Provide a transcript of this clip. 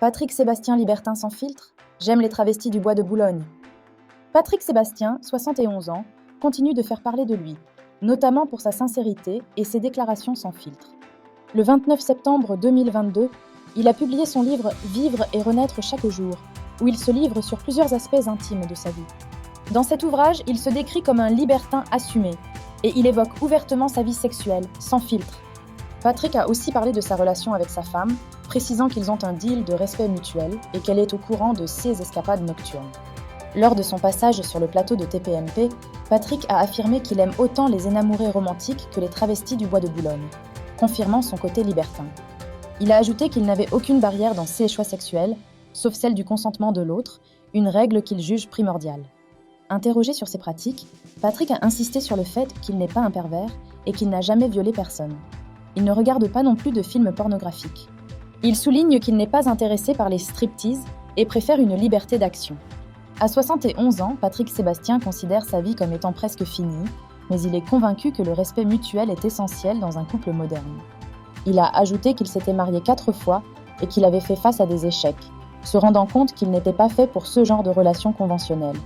Patrick Sébastien libertin sans filtre, j'aime les travestis du bois de Boulogne. Patrick Sébastien, 71 ans, continue de faire parler de lui, notamment pour sa sincérité et ses déclarations sans filtre. Le 29 septembre 2022, il a publié son livre Vivre et renaître chaque jour, où il se livre sur plusieurs aspects intimes de sa vie. Dans cet ouvrage, il se décrit comme un libertin assumé, et il évoque ouvertement sa vie sexuelle, sans filtre. Patrick a aussi parlé de sa relation avec sa femme, précisant qu'ils ont un deal de respect mutuel et qu'elle est au courant de ses escapades nocturnes. Lors de son passage sur le plateau de TPMP, Patrick a affirmé qu'il aime autant les énamourés romantiques que les travestis du bois de Boulogne, confirmant son côté libertin. Il a ajouté qu'il n'avait aucune barrière dans ses choix sexuels, sauf celle du consentement de l'autre, une règle qu'il juge primordiale. Interrogé sur ses pratiques, Patrick a insisté sur le fait qu'il n'est pas un pervers et qu'il n'a jamais violé personne. Il ne regarde pas non plus de films pornographiques. Il souligne qu'il n'est pas intéressé par les striptease et préfère une liberté d'action. À 71 ans, Patrick Sébastien considère sa vie comme étant presque finie, mais il est convaincu que le respect mutuel est essentiel dans un couple moderne. Il a ajouté qu'il s'était marié 4 fois et qu'il avait fait face à des échecs, se rendant compte qu'il n'était pas fait pour ce genre de relation conventionnelle.